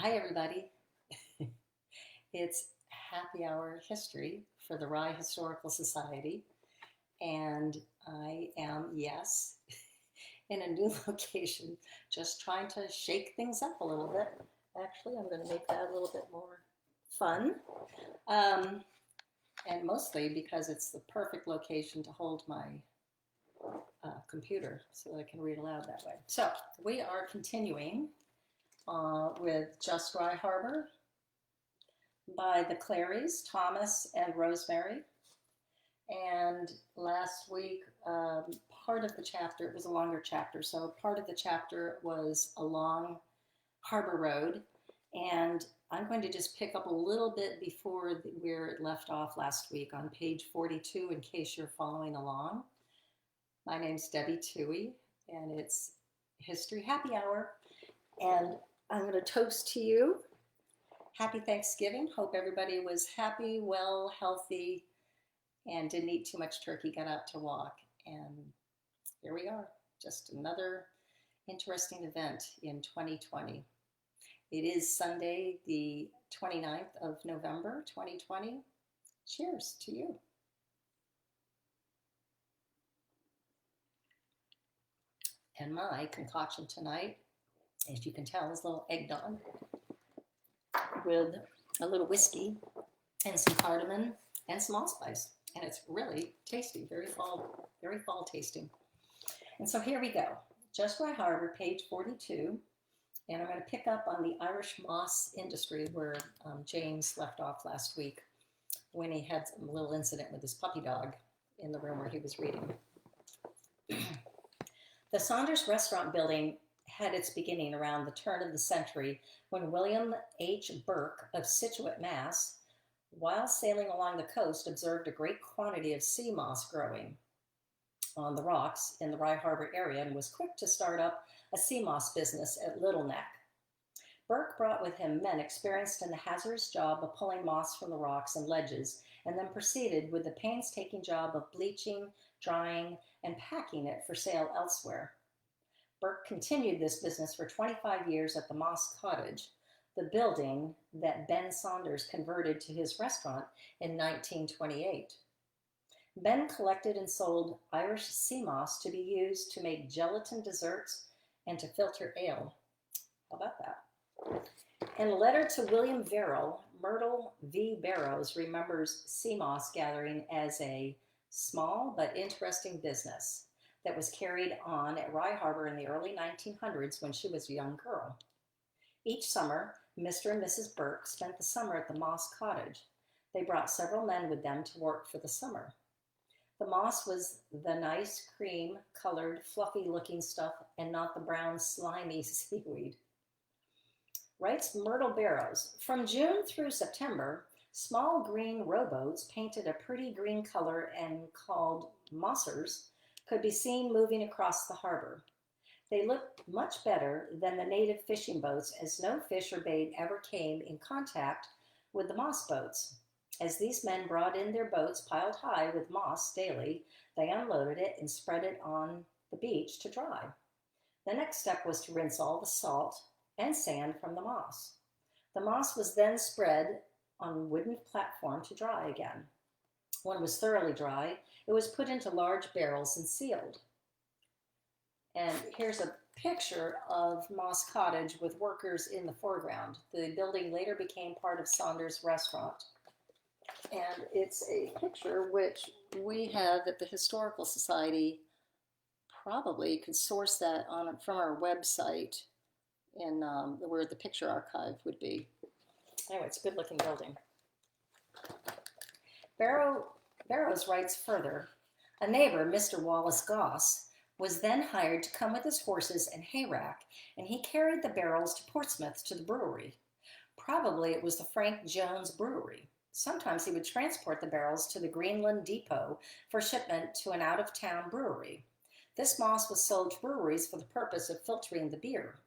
Hi, everybody. It's happy hour history for the Rye Historical Society. And I am, yes, in a new location, just trying to shake things up a little bit. Actually, I'm going to make that a little bit more fun. Um, and mostly because it's the perfect location to hold my computer so that I can read aloud that way. So we are continuing with Just Rye Harbor by the Claries, Thomas and Rosemary. And last week, part of the chapter, it was a longer chapter, so part of the chapter was along Harbor Road. And I'm going to just pick up a little bit before where it left off last week on page 42 in case you're following along. My name's Debbi Toohey, and it's History Happy Hour. And I'm going to toast to you. Happy Thanksgiving. Hope everybody was happy, well, healthy, and didn't eat too much turkey, got out to walk. And here we are, just another interesting event in 2020. It is Sunday, the 29th of November, 2020. Cheers to you. And my concoction tonight, as you can tell, is a little eggnog with a little whiskey and some cardamom and some allspice. And it's really tasty, very fall tasting. And so here we go. Just Rye Harbor, page 42. And I'm going to pick up on the Irish moss industry where James left off last week when he had a little incident with his puppy dog in the room where he was reading. The Saunders Restaurant building had its beginning around the turn of the century when William H. Burke of Scituate, Mass., while sailing along the coast, observed a great quantity of sea moss growing on the rocks in the Rye Harbor area and was quick to start up a sea moss business at Little Neck. Burke brought with him men experienced in the hazardous job of pulling moss from the rocks and ledges, and then proceeded with the painstaking job of bleaching, drying, and packing it for sale elsewhere. Burke continued this business for 25 years at the Moss Cottage, the building that Ben Saunders converted to his restaurant in 1928. Ben collected and sold Irish sea moss to be used to make gelatin desserts and to filter ale. How about that? In a letter to William Verrill, Myrtle V. Barrows remembers sea moss gathering as a small but interesting business that was carried on at Rye Harbor in the early 1900s when she was a young girl. Each summer, Mr. and Mrs. Burke spent the summer at the Moss Cottage. They brought several men with them to work for the summer. The moss was the nice cream-colored, fluffy-looking stuff and not the brown, slimy seaweed. Writes Myrtle Barrows, from June through September, small green rowboats painted a pretty green color and called mossers could be seen moving across the harbor. They looked much better than the native fishing boats, as no fish or bait ever came in contact with the moss boats. As these men brought in their boats piled high with moss daily, they unloaded it and spread it on the beach to dry. The next step was to rinse all the salt and sand from the moss. The moss was then spread on a wooden platform to dry again. When it was thoroughly dry, it was put into large barrels and sealed. And here's a picture of Moss Cottage with workers in the foreground. The building later became part of Saunders Restaurant. And it's a picture which we have at the Historical Society. Probably could source that from our website in where the picture archive would be. Anyway, it's a good looking building. Barrows writes further, a neighbor, Mr. Wallace Goss, was then hired to come with his horses and hay rack, and he carried the barrels to Portsmouth to the brewery. Probably it was the Frank Jones Brewery. Sometimes he would transport the barrels to the Greenland Depot for shipment to an out-of-town brewery. This moss was sold to breweries for the purpose of filtering the beer.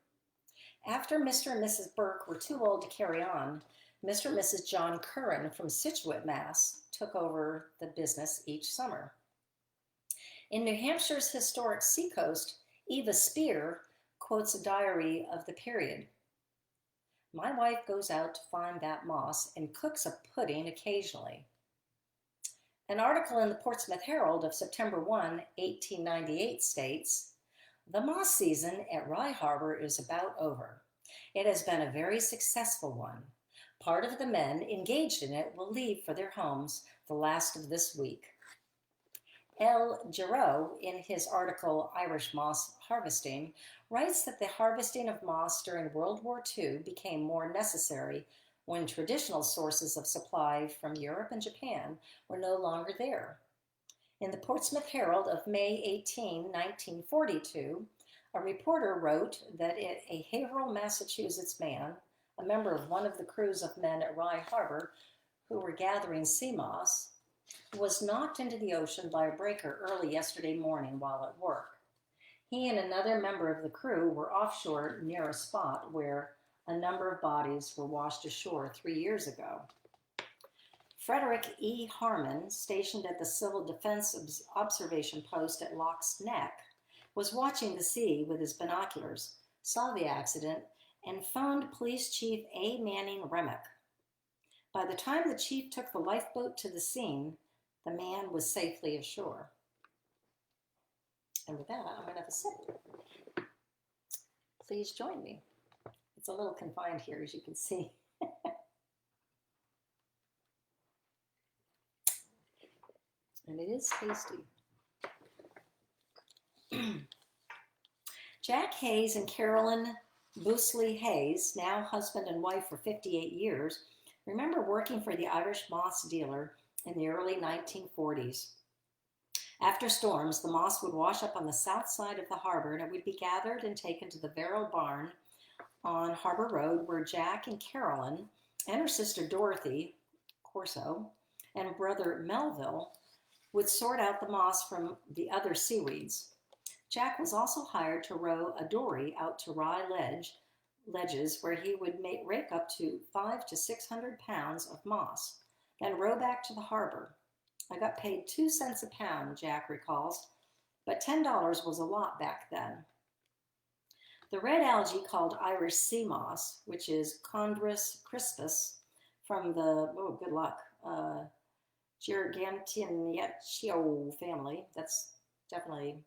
After Mr. and Mrs. Burke were too old to carry on, Mr. and Mrs. John Curran from Scituate, Mass. Took over the business each summer. In New Hampshire's historic seacoast, Eva Spear quotes a diary of the period. My wife goes out to find that moss and cooks a pudding occasionally. An article in the Portsmouth Herald of September 1, 1898 states, "The moss season at Rye Harbor is about over. It has been a very successful one. Part of the men engaged in it will leave for their homes the last of this week." L. Giroux, in his article Irish Moss Harvesting, writes that the harvesting of moss during World War II became more necessary when traditional sources of supply from Europe and Japan were no longer there. In the Portsmouth Herald of May 18, 1942, a reporter wrote that a Haverhill, Massachusetts man, a member of one of the crews of men at Rye Harbor who were gathering sea moss, was knocked into the ocean by a breaker early yesterday morning while at work. He and another member of the crew were offshore near a spot where a number of bodies were washed ashore 3 years ago. Frederick E. Harmon, stationed at the Civil Defense Observation Post at Lock's Neck, was watching the sea with his binoculars, saw the accident, and phoned Police Chief A. Manning Remick. By the time the chief took the lifeboat to the scene, the man was safely ashore. And with that, I'm going to have a sip. Please join me. It's a little confined here, as you can see. And it is tasty. Jack Hayes and Carolyn Boosley Hayes, now husband and wife for 58 years, remember working for the Irish moss dealer in the early 1940s. After storms, the moss would wash up on the south side of the harbor, and it would be gathered and taken to the Verrill Barn on Harbor Road, where Jack and Carolyn and her sister Dorothy Corso and brother Melville would sort out the moss from the other seaweeds. Jack was also hired to row a dory out to Rye ledges, where he would rake up to 500 to 600 pounds of moss, then row back to the harbor. "I got paid 2 cents a pound," Jack recalls, but $10 was a lot back then. The red algae called Irish sea moss, which is Chondrus crispus, from the, good luck, Gigantiaceae family, that's definitely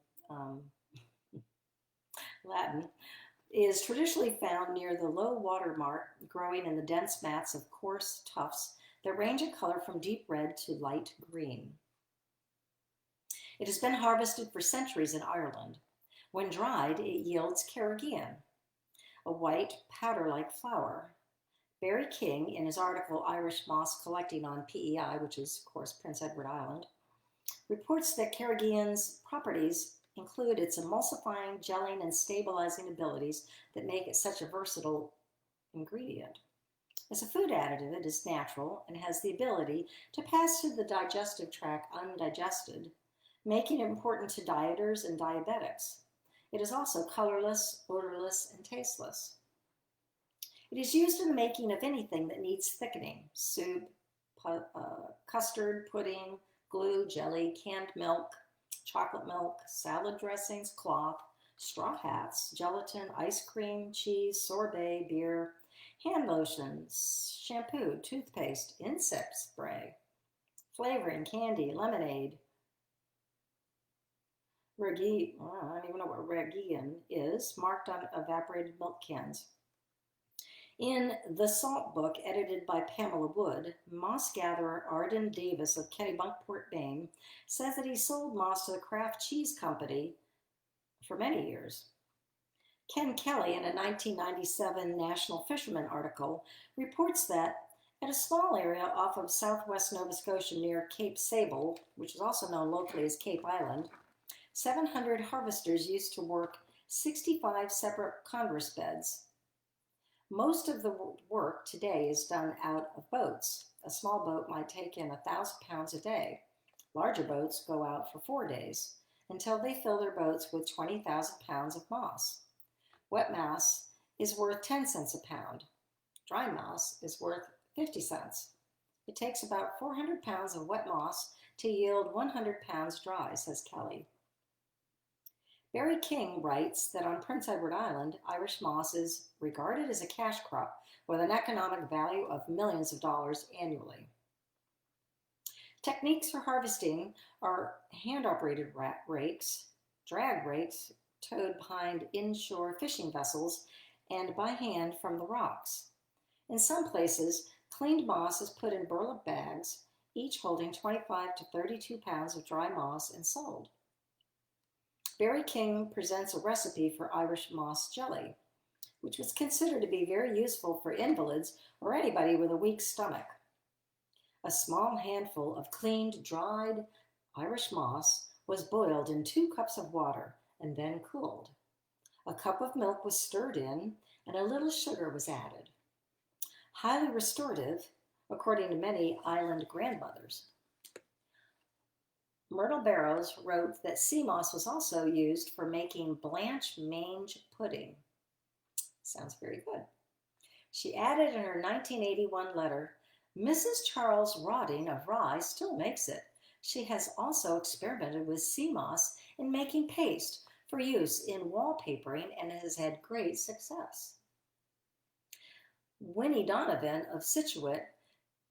Latin, is traditionally found near the low water mark, growing in the dense mats of coarse tufts that range in color from deep red to light green. It has been harvested for centuries in Ireland. When dried, it yields carrageen, a white powder-like flower. Barry King, in his article Irish Moss Collecting on PEI, which is, of course, Prince Edward Island, reports that carrageen's properties include its emulsifying, gelling, and stabilizing abilities that make it such a versatile ingredient. As a food additive, it is natural and has the ability to pass through the digestive tract undigested, making it important to dieters and diabetics. It is also colorless, odorless, and tasteless. It is used in the making of anything that needs thickening: soup, custard, pudding, glue, jelly, canned milk, chocolate milk, salad dressings, cloth, straw hats, gelatin, ice cream, cheese, sorbet, beer, hand lotions, shampoo, toothpaste, insect spray, flavoring, candy, lemonade. I don't even know what Raggian is, marked on evaporated milk cans. In The Salt Book, edited by Pamela Wood, moss gatherer Arden Davis of Kennebunkport, Maine, says that he sold moss to the Kraft Cheese Company for many years. Ken Kelly, in a 1997 National Fisherman article, reports that at a small area off of southwest Nova Scotia near Cape Sable, which is also known locally as Cape Island, 700 harvesters used to work 65 separate converse beds. Most of the work today is done out of boats. A small boat might take in 1,000 pounds a day. Larger boats go out for 4 days until they fill their boats with 20,000 pounds of moss. Wet moss is worth 10 cents a pound. Dry moss is worth 50 cents. It takes about 400 pounds of wet moss to yield 100 pounds dry, says Kelly. Barry King writes that on Prince Edward Island, Irish moss is regarded as a cash crop with an economic value of millions of dollars annually. Techniques for harvesting are hand-operated rakes, drag rakes towed behind inshore fishing vessels, and by hand from the rocks. In some places, cleaned moss is put in burlap bags, each holding 25 to 32 pounds of dry moss, and sold. Barry King presents a recipe for Irish moss jelly, which was considered to be very useful for invalids or anybody with a weak stomach. A small handful of cleaned, dried Irish moss was boiled in 2 cups of water and then cooled. A cup of milk was stirred in and a little sugar was added. Highly restorative, according to many island grandmothers. Myrtle Barrows wrote that sea moss was also used for making blanche mange pudding. Sounds very good. She added in her 1981 letter, Mrs. Charles Rodding of Rye still makes it. She has also experimented with sea moss in making paste for use in wallpapering and has had great success. Winnie Donovan of Scituate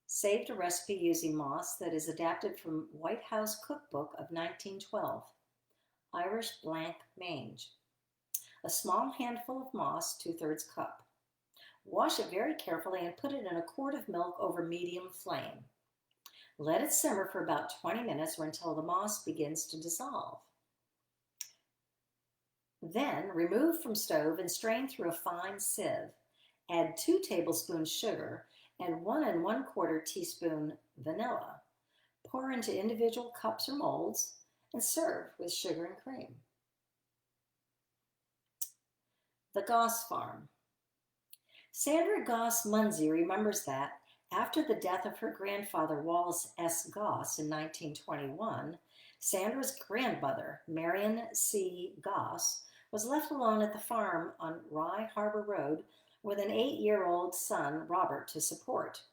saved a recipe using moss that is adapted from White House Cookbook of 1912, Irish blanc mange. A small handful of moss, 2/3 cup. Wash it very carefully and put it in a quart of milk over medium flame. Let it simmer for about 20 minutes or until the moss begins to dissolve. Then remove from stove and strain through a fine sieve. Add 2 tablespoons sugar and 1 1/4 teaspoon vanilla. Pour into individual cups or molds and serve with sugar and cream. The Goss Farm. Sara Gossmunzee remembers that after the death of her grandfather Wallace S. Goss in 1921, Sandra's grandmother, Marion C. Goss, was left alone at the farm on Rye Harbor Road with an 8-year-old son, Robert, to support.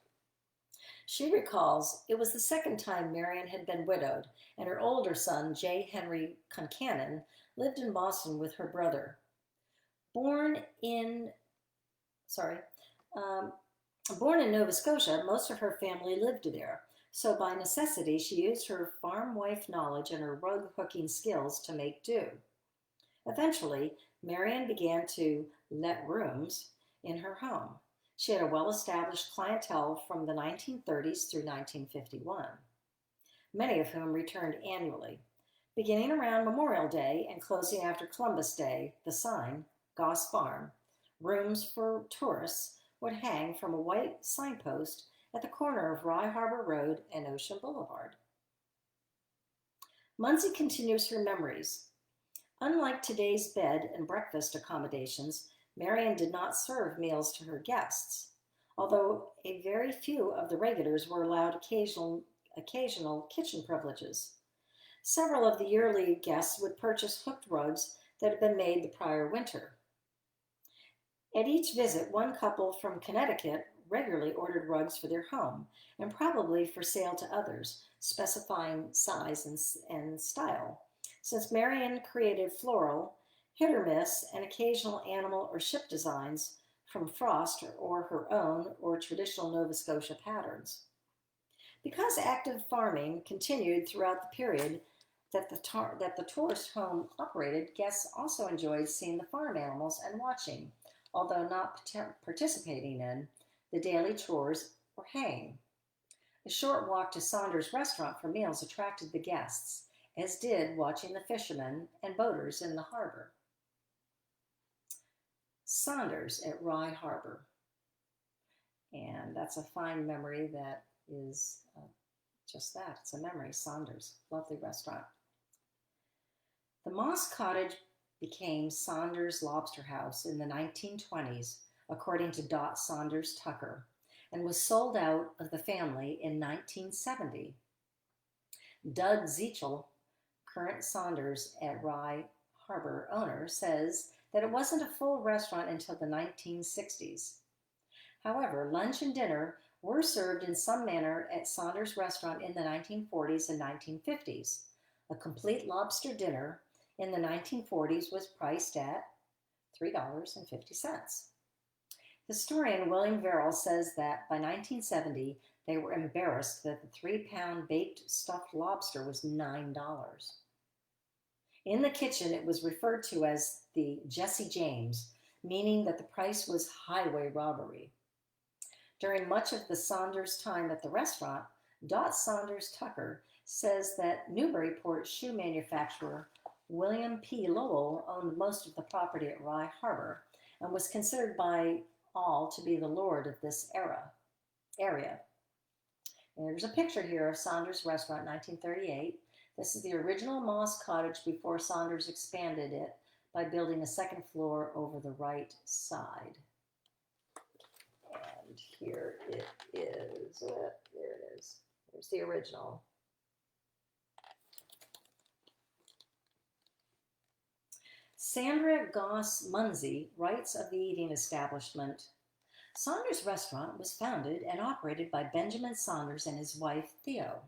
She recalls it was the second time Marion had been widowed, and her older son, J. Henry Concannon, lived in Boston with her brother. Born in Nova Scotia, most of her family lived there, so by necessity she used her farm wife knowledge and her rug hooking skills to make do. Eventually, Marion began to let rooms in her home. She had a well-established clientele from the 1930s through 1951, many of whom returned annually. Beginning around Memorial Day and closing after Columbus Day, the sign, Goss Farm, rooms for tourists, would hang from a white signpost at the corner of Rye Harbor Road and Ocean Boulevard. Munzee continues her memories. Unlike today's bed and breakfast accommodations, Marion did not serve meals to her guests, although a very few of the regulars were allowed occasional kitchen privileges. Several of the yearly guests would purchase hooked rugs that had been made the prior winter. At each visit, one couple from Connecticut regularly ordered rugs for their home, and probably for sale to others, specifying size and style, since Marion created floral, hit or miss, and occasional animal or ship designs from Frost or her own or traditional Nova Scotia patterns. Because active farming continued throughout the period that the tourist home operated, guests also enjoyed seeing the farm animals and watching, although not participating in, the daily chores or haying. A short walk to Saunders Restaurant for meals attracted the guests, as did watching the fishermen and boaters in the harbor. Saunders at Rye Harbor. And that's a fine memory that is just that. It's a memory. Saunders, lovely restaurant. The Moss Cottage became Saunders Lobster House in the 1920s, according to Dot Saunders Tucker, and was sold out of the family in 1970. Doug Zeichel, current Saunders at Rye Harbor owner, says that it wasn't a full restaurant until the 1960s. However, lunch and dinner were served in some manner at Saunders Restaurant in the 1940s and 1950s. A complete lobster dinner in the 1940s was priced at $3.50. Historian William Verrill says that by 1970, they were embarrassed that the 3-pound baked stuffed lobster was $9. In the kitchen, it was referred to as the Jesse James, meaning that the price was highway robbery. During much of the Saunders time at the restaurant, Dot Saunders Tucker says that Newburyport shoe manufacturer William P. Lowell owned most of the property at Rye Harbor and was considered by all to be the lord of this area. And there's a picture here of Saunders Restaurant, 1938. This is the original moss cottage before Saunders expanded it by building a second floor over the right side. And here it is. There it is. There's the original. Sara Gossmunzee writes of the eating establishment. Saunders Restaurant was founded and operated by Benjamin Saunders and his wife, Theo.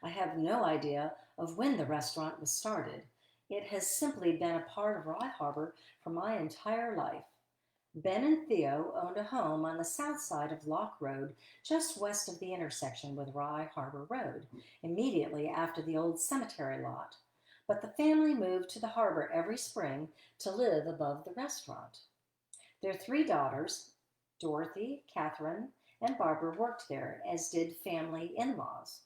I have no idea of when the restaurant was started. It has simply been a part of Rye Harbor for my entire life. Ben and Theo owned a home on the south side of Lock Road, just west of the intersection with Rye Harbor Road, immediately after the old cemetery lot. But the family moved to the harbor every spring to live above the restaurant. Their 3 daughters, Dorothy, Catherine, and Barbara, worked there, as did family in-laws.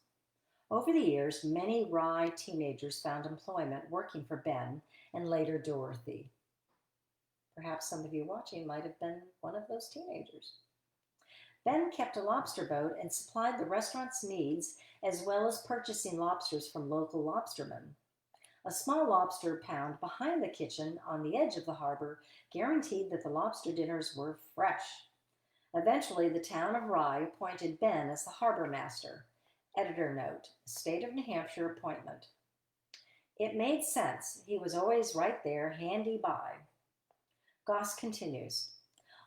Over the years, many Rye teenagers found employment working for Ben and later Dorothy. Perhaps some of you watching might have been one of those teenagers. Ben kept a lobster boat and supplied the restaurant's needs, as well as purchasing lobsters from local lobstermen. A small lobster pound behind the kitchen on the edge of the harbor guaranteed that the lobster dinners were fresh. Eventually, the town of Rye appointed Ben as the harbor master. Editor note, state of New Hampshire appointment. It made sense. He was always right there, handy by. Goss continues.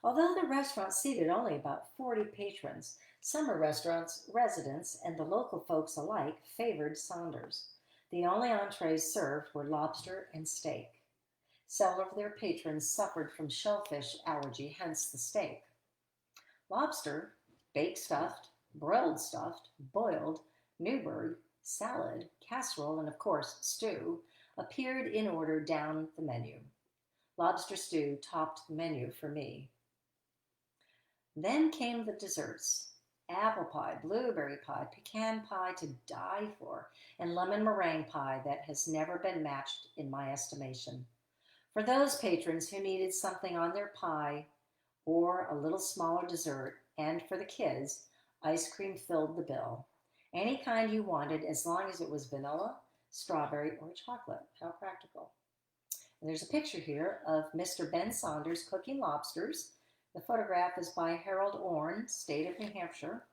Although the restaurant seated only about 40 patrons, summer restaurants, residents, and the local folks alike favored Saunders. The only entrees served were lobster and steak. Several of their patrons suffered from shellfish allergy, hence the steak. Lobster, baked stuffed, broiled stuffed, boiled, Newburgh, salad, casserole, and of course stew appeared in order down the menu. Lobster stew topped the menu for me. Then came the desserts. Apple pie, blueberry pie, pecan pie to die for, and lemon meringue pie that has never been matched in my estimation. For those patrons who needed something on their pie or a little smaller dessert, and for the kids, ice cream filled the bill. Any kind you wanted, as long as it was vanilla, strawberry, or chocolate. How practical. And there's a picture here of Mr. Ben Saunders cooking lobsters. The photograph is by Harold Orne, state of New Hampshire.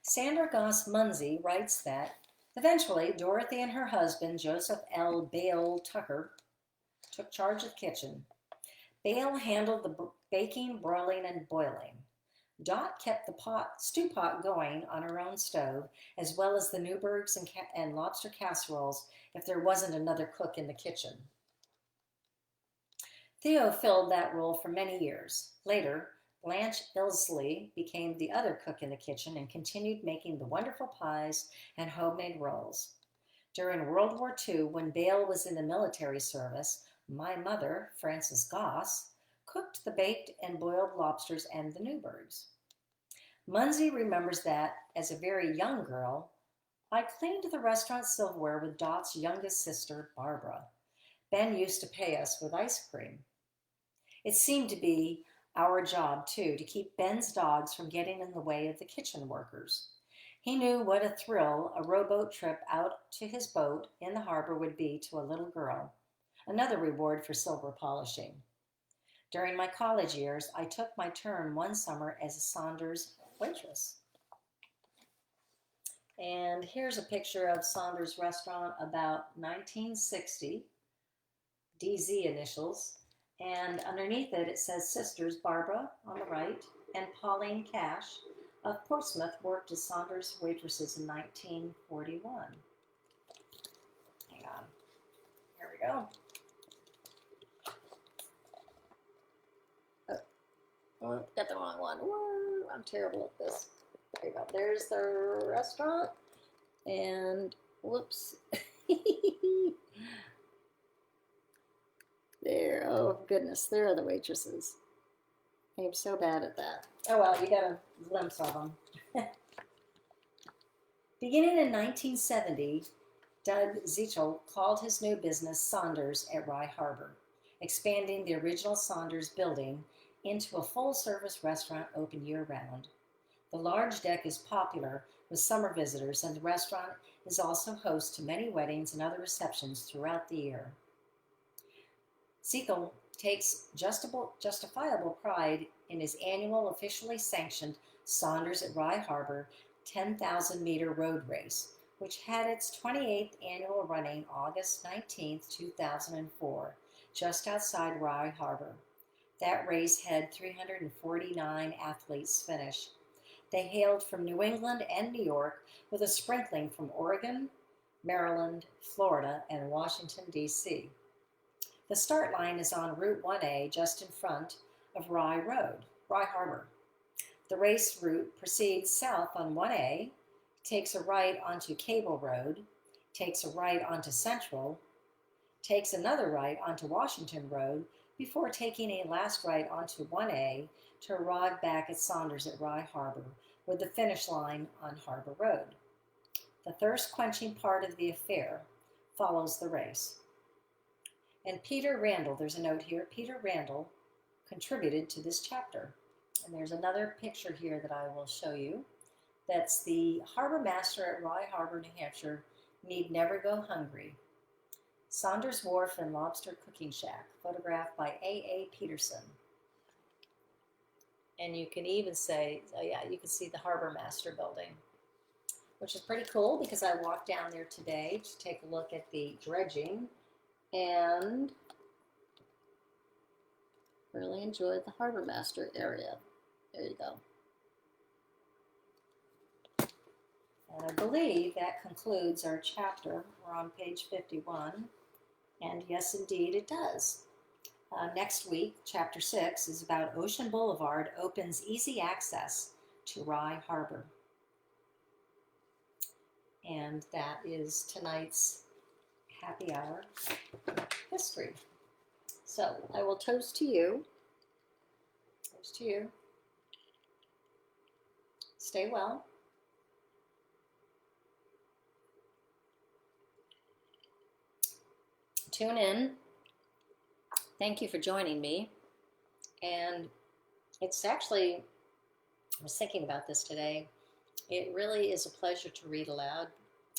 Sara Gossmunzee writes that eventually Dorothy and her husband, Joseph L. Bale Tucker, took charge of the kitchen. Bale handled the baking, broiling, and boiling. Dot kept the stew pot going on her own stove, as well as the Newburghs and lobster casseroles if there wasn't another cook in the kitchen. Theo filled that role for many years. Later, Blanche Ilsley became the other cook in the kitchen and continued making the wonderful pies and homemade rolls. During World War II, when Bale was in the military service, my mother, Frances Goss, cooked the baked and boiled lobsters and the Newburghs. Munzee remembers that, as a very young girl, I cleaned the restaurant silverware with Dot's youngest sister, Barbara. Ben used to pay us with ice cream. It seemed to be our job, too, to keep Ben's dogs from getting in the way of the kitchen workers. He knew what a thrill a rowboat trip out to his boat in the harbor would be to a little girl, another reward for silver polishing. During my college years, I took my turn one summer as a Saunders waitress. And here's a picture of Saunders Restaurant about 1960, DZ initials, And underneath it, it says sisters Barbara on the right and Pauline Cash of Portsmouth worked as Saunders waitresses in 1941. Hang on. Here we go. Oh, got the wrong one. Whoa, I'm terrible at this. There you go. There's the restaurant. And whoops. There. Oh, goodness. There are the waitresses. I'm so bad at that. Oh, well, you got a glimpse of them. Beginning in 1970, Doug Zichel called his new business Saunders at Rye Harbor, expanding the original Saunders building into a full-service restaurant open year-round. The large deck is popular with summer visitors, and the restaurant is also host to many weddings and other receptions throughout the year. Zichel takes justifiable pride in his annual officially sanctioned Saunders at Rye Harbor 10,000-meter road race, which had its 28th annual running August 19, 2004, just outside Rye Harbor. That race had 349 athletes finish. They hailed from New England and New York, with a sprinkling from Oregon, Maryland, Florida, and Washington, D.C. The start line is on Route 1A just in front of Rye Harbor. The race route proceeds south on 1A, takes a right onto Cable Road, takes a right onto Central, takes another right onto Washington Road, before taking a last right onto 1A to arrive back at Saunders at Rye Harbor, with the finish line on Harbor Road. The thirst-quenching part of the affair follows the race. And Peter Randall, there's a note here, Peter Randall contributed to this chapter. And there's another picture here that I will show you. That's the harbor master at Rye Harbor, New Hampshire, need never go hungry. Saunders Wharf and Lobster Cooking Shack, photographed by A.A. Peterson. And you can even say, oh yeah, you can see the harbor master building, which is pretty cool because I walked down there today to take a look at the dredging and really enjoyed the harbor master area. There you go. And I believe that concludes our chapter. We're on page 51. And yes, indeed, it does. Next week, chapter 6 is about Ocean Boulevard opens easy access to Rye Harbor. And that is tonight's happy hour history. So I will toast to you. Toast to you. Stay well. Tune in. Thank you for joining me. And it's actually, I was thinking about this today. It really is a pleasure to read aloud.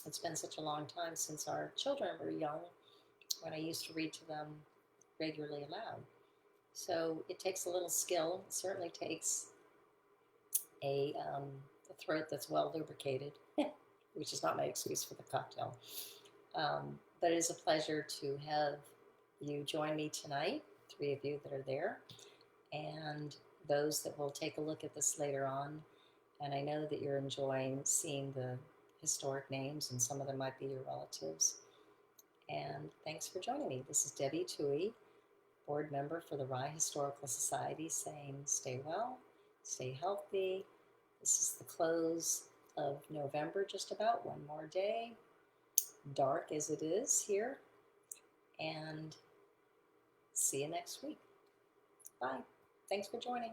It's been such a long time since our children were young when I used to read to them regularly aloud. So it takes a little skill. It certainly takes a throat that's well lubricated, which is not my excuse for the cocktail. But it is a pleasure to have you join me tonight, 3 of you that are there, and those that will take a look at this later on. And I know that you're enjoying seeing the historic names, and some of them might be your relatives. And thanks for joining me. This is Debbi Toohey, board member for the Rye Historical Society, saying stay well, stay healthy. This is the close of November, just about one more day, dark as it is here, and see you next week. Bye. Thanks for joining.